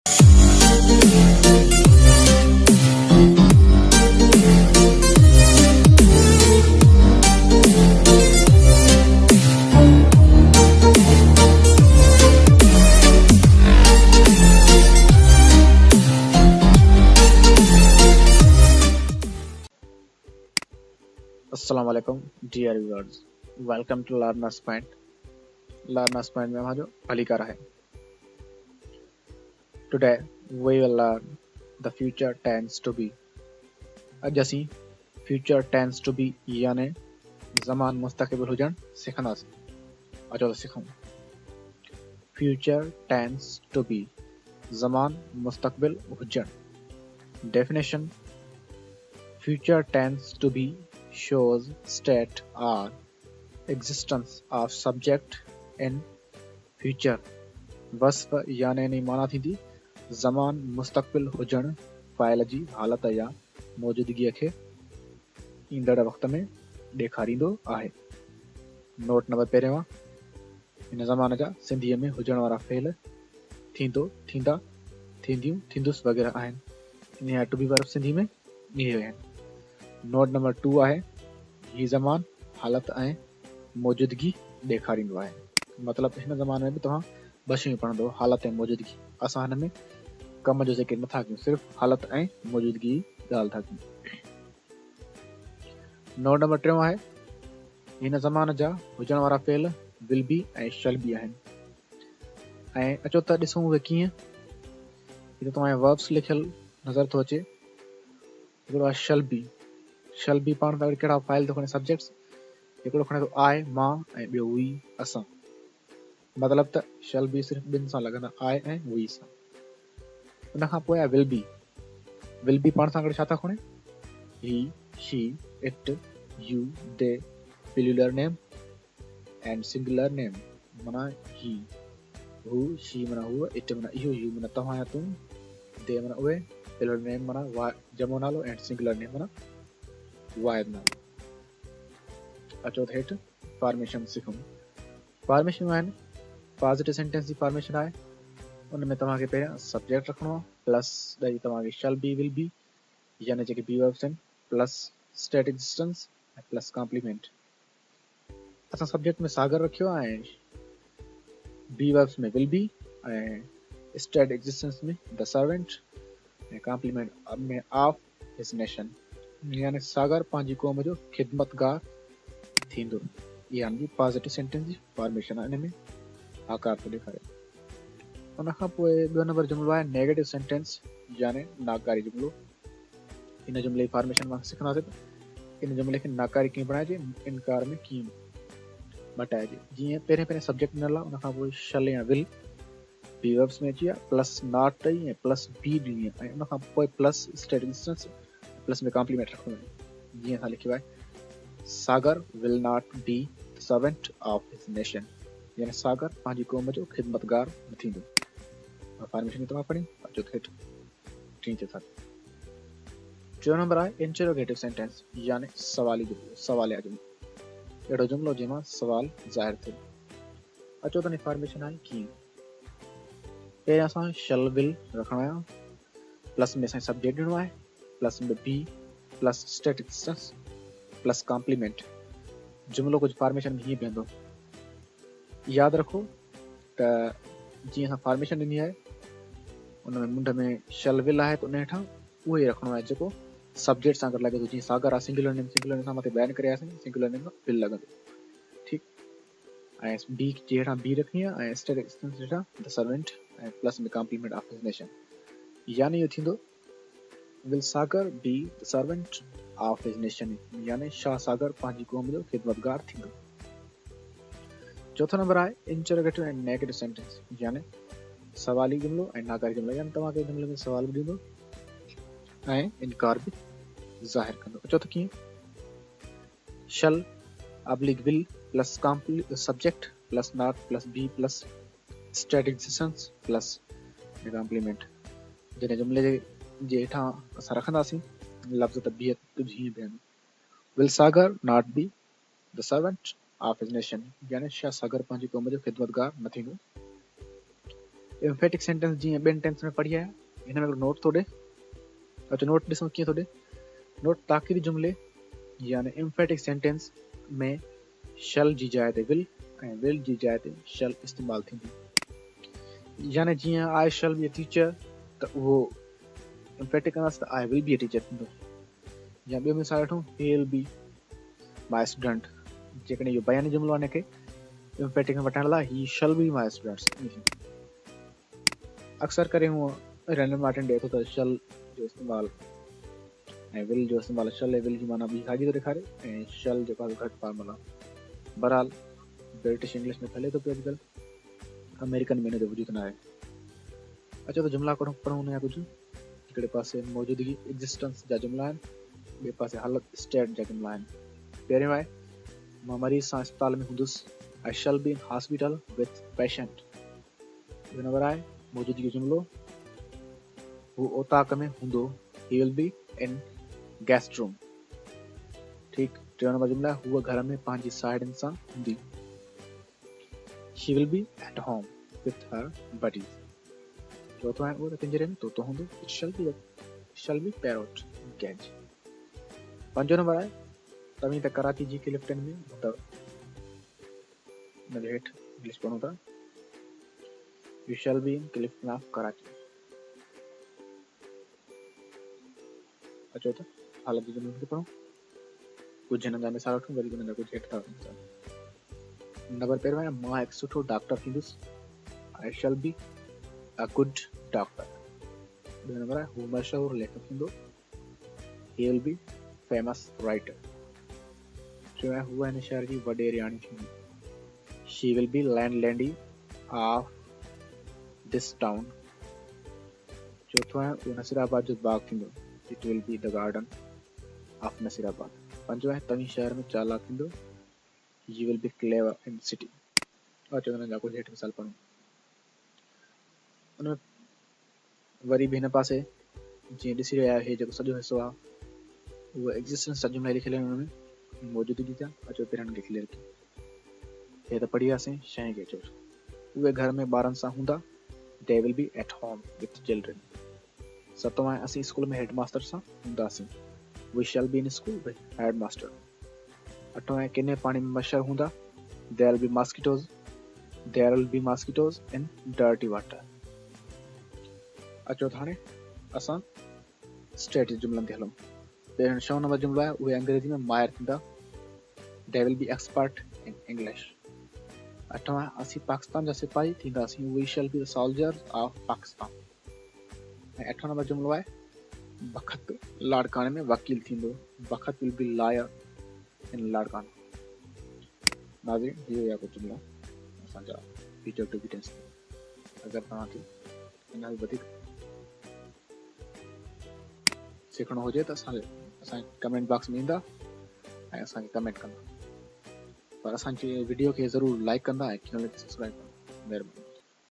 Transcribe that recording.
अस्सलाम वालेकुम dear viewers, welcome to learners point. Learners point में हमारा अली का है। Today we will learn the future tense to be. अज असी फ्यूचर टेंस टू बी यानी ज़मान मुस्तक़बिल हुजण सिखंदासीं। अचो त सिखूं। फ्यूचर टेंस टू बी ज़मान मुस्तक़बिल हुजण। Definition: future tense to be shows state or existence of subject in future। वस्फ याने नी माना थींदी ज़मान मुस्तक़बिल हुजण फ़ाइल जी हालत या मौजूदगी खे ईंदड़ वक़्त में ॾेखारींदो आहे। नोट नंबर पहिरियों, हिन ज़मान जा सिंधीअ में हुजण वारा फ़ेल थींदो, थींदा, थींदियूं, थींदुसि वग़ैरह आहिनि। इन जा टू बी वर्ब सिंधी में इहे आहिनि। नोट नंबर 2 आहे, ही ज़मान हालत ऐं मौजूदगी ॾेखारींदो आहे। मतिलबु हिन ज़माने में बि तव्हां ॿ शयूं पढ़ंदो, हालत ऐं मौजूदगी। असां हिन में कम जो ज़िक्र नथा कयूं, सिर्फ़ु हालत ऐं मौजूदगी जी ॻाल्हि था कयूं। नोट नंबर 3 आहे, हिन ज़मान जा हुजण वारा फ़ेल विल बी ऐं शल बी आहिनि। ऐं अचो त ॾिसूं उहे कीअं। हिते तव्हांजे वर्ब्स लिखियल नज़र थो अचे। हिकिड़ो आहे शल बी। शल बी पाण त कहिड़ा फाइल थो खणे सब्जेक्ट्स। हिकिड़ो खणे थो आई, मां, ऐं ॿियो वी, असां। मतिलबु त शल बी सिर्फ़ु ॿिनि सां लॻंदा, आई ऐं वी सां। उन खां पोइ आहे विल बी। विल बी पाण सां गॾु छा था खणे? He, she, it, you, they, plural name and singular name माना ही, हू, शी माना हूअ, इट माना इहो, यू माना तव्हां या तूं, दे माना उहे, प्लूरल नेम माना जमो नालो एंड सिंगुलर नेम माना वाहिद नालो। अचो त हेठि फॉर्मेशन सिखूं। फॉर्मेशन आहिनि, पॉजिटिव सेंटेंस जी फॉर्मेशन आहे। उन में तव्हांखे पहिरियां सब्जेक्ट रखिणो आहे, प्लस ॾेई तव्हांखे शल बी, विल बी यानी जेके बी वर्ब्स आहिनि, प्लस स्टेट एक्जिस्टेंस ऐं प्लस कॉम्प्लीमेंट। असां सब्जेक्ट में सागर रखियो आहे ऐं बी वर्ब्स में विल बी ऐं स्टेट एक्जिस्टेंस में द सर्वेंट ऐं कॉम्प्लीमेंट में ऑफ हिज नेशन यानी सागर पंहिंजी क़ौम जो ख़िदमतगार थींदो। यानी पॉजिटिव सेंटेंस जी फॉर्मेशन आहे। इन में आकार थो ॾेखारे। उन खां पोइ ॿियो नंबर जुमिलो आहे नेगेटिव सेंटेंस यानी नाकारी जुमिलो। इन जुमिले जी फॉर्मेशन मां सिखंदासीं त इन जुमिले खे नाकारी कीअं बणाइजे, इनकार में कीअं मटाइजे। जीअं पहिरें सब्जेक्ट ॾिनल आहे, उन खां पोइ शल या विल बी वर्ब्स में अची विया, प्लस नॉट ॾेई ऐं प्लस बी ॾिनी ऐं उन खां पोइ प्लस स्टेट एक्जिस्टेंस प्लस में कॉम्प्लीमेंट रखणो आहे। जीअं असां लिखियो आहे, Sagar will not be the servant of his nation यानी सागर पंहिंजी क़ौम जो ख़िदमतगार न थींदो। फॉर्मेशन तव्हां पढ़ी अचो त हेठि टी ते था। 4 नंबर आहे इंटरोगेटिव सेंटेंस यानी सवाली जुमिलो, सवालिया जुमिलो। अहिड़ो जुमिलो जंहिंमां सवाल ज़ाहिर थिए। अचो त फॉर्मेशन आहे कीअं। पहिरियां असां शल विल रखणो आहे, प्लस में असांखे सब्जेक्ट ॾियणो आहे, प्लस में be, plus state existence plus complement. जुमिलो कुछ फॉर्मेशन में हीअं बीहंदो। यादि रखो त जीअं असां फॉर्मेशन ॾिनी आहे, उन में मुंड में शल विल आहे त उन हेठां उहो ई रखणो आहे जेको सब्जेक्ट सां गॾु लॻे थो। जीअं सागर आहे सिंगुलर नेम सां मथे बयानु करियासीं, सिंगुलर नेम विल लॻंदो। ठीकु। ऐं बी जे हेठां बी रखणी आहे ऐं स्टेट एक्जिस्टेंस हेठां द सर्वेंट ऐं प्लस में कॉम्प्लीमेंट ऑफ हिज नेशन यानी इहो थींदो विल सागर B the servant of his nation यानी शाह सागर पंहिंजी क़ौम जो ख़िदमतगार थींदो। चौथो नंबर आहे इंटरोगेटिव एंड नेगेटिव सेंटेंस यानी सवाली जुमिलो ऐं नाकारी जुमिलो। यानी तव्हांखे जुमिले में सवाल बि ॾींदो ऐं इनकार बि ज़ाहिर कंदो। अचो त कीअं। Shall oblique will plus subject plus not plus be plus state existence plus complement. जॾहिं जुमिले जे हेठां असां रखंदासीं लफ़्ज़ त बीहत हीअं बीहंदो, will Sagar not be the servant of his nation यानी शाह सागर पंहिंजी क़ौम जो ख़िदमतगार न थींदो। एम्फेटिक सेंटेंस जीअं ॿिनि टेंस में पढ़ी आहे, हिन में नोट थो ॾे। अच्छा, नोट ॾिसूं कीअं थो ॾे। नोट ताक़ीदी जुमिले यानी एम्फेटिक सेंटेंस में शल जी जाइ ते विल ऐं विल जी जाइ ते शल इस्तेमालु थींदी। यानी जीअं आई शल बी अ टीचर त उहो एम्फेटिक कंदासीं त I will be a teacher थींदो। या ॿियो मिसाल वठूं, ही विल बी माई स्टूडेंट। जेकॾहिं इहो बयानी जुमिलो आहे हिनखे एम्फेटिक में वठण लाइ ही शल बी माई स्टूडेंट्स। अक्सर करे हूअं रैंडम मार्टिन ॾिए थो त शल जो इस्तेमालु ऐं विल जो इस्तेमालु, शल ऐं विल जी माना ॿी साॻी थो ॾेखारे ऐं शल जेको आहे घटि फॉर्मल आहे। बहरहाल ब्रिटिश इंग्लिश में हले थो पियो अॼुकल्ह, अमेरिकन में हिन जो वजूद न आहे। अच्छा, त जुमिला पढ़ूं हुन जा कुझु। हिकिड़े पासे मौजूदगी एग्ज़िस्टेंस जा जुमिला आहिनि, ॿिए पासे हालत स्टेट जा जुमिला आहिनि। पहिरियों आहे, मां मरीज़ सां अस्पताल में हूंदुसि, I shall be in hospital with patient. ॿियो नंबर आहे मौजूदगी जुमिलो, हू ओताक में हूंदो, he will be in guest room. ठीकु। टियों नंबर जुमिला आहे, हूअ घर में पंहिंजी साहेड़ियुनि सां हूंदी, she will be at home with her buddies. चौथो आहे, उहो त पिंजरे में तोतो हूंदो, इट शल बी पैरोट इन केज। पंजो नंबर आहे, तव्हीं त कराची जी क्लिफ्टन में हूंदव। हिनजे हेठि इंग्लिश पढ़ूं था, यू शल बी इन क्लिफ्टन ऑफ कराची। अचो त हालत जी जुमिलनि खे पढ़ूं, कुझु हिननि जा मिसाल वठूं, वरी हुननि जा कुझु हेठि था वठूं। नंबर पहिरियों आहे, मां हिकु सुठो डॉक्टर थींदुसि, I shall be a good doctor. ॿियो नंबर आहे, हू मशहूरु लेखक थींदो, ही विल बी फेमस राइटर। टियों आहे, हूअ हिन शहर जी वॾेरियाणी थींदी, she will be landlady of this town. चौथो आहे, उहो नसीराबाद जो बाग थींदो, it will be the garden of Nasirabad. पंजो आहे, तव्हीं शहर में चालाक थींदो, यू विल बी क्लेवर इन सिटी। और चौथो जा कुझु हेठि मिसाल पढ़ूं। उनमें वरी बि हिन पासे जीअं ॾिसी रहिया आहियो, हे जेको सॼो हिसो आहे उहो एग्ज़िस्टेंस जा जुमिला लिखियल आहिनि, हुनमें मौजूदगी जा। अचो पहिरियों खे क्लियर कयूं, हे त पढ़ी वियासीं। छहें खे अचो, उहे घर में ॿारनि सां हूंदा, they will be at home with children. सतों आहे, असीं स्कूल में हेड मास्टर सां हूंदासीं, we shall be in school with head master. अठों आहे, किने पाणी में मच्छर हूंदा, there will be mosquitoes in dirty water. अचो त हाणे असां स्टेट जे जुमिलनि ते हलूं। पहिरियों 6 नंबर जुमिलो आहे, उहे अंग्रेज़ी में माहिर थींदा, they will be expert in English. अठों आहे, असीं पाकिस्तान जा सिपाही थींदासीं, we shall be the soldiers of Pakistan. ऐं 8 नंबर जुमिलो आहे, बख़त लाड़काने में वकील थींदो, बख़त will be lawyer in Larkana. नाज़रीन, इहो या कुझु जुमिला असांजा फीचर टू बी टेंस। अगरि तव्हांखे हिन खां वधीक सिखणो हुजे त असांजे कमेंट बॉक्स में ईंदा ऐं असांखे कमेंट कंदा, पर असांजे वीडियो खे ज़रूरु लाइक कंदा ऐं चैनल खे सब्सक्राइब कंदा। महिरबानी।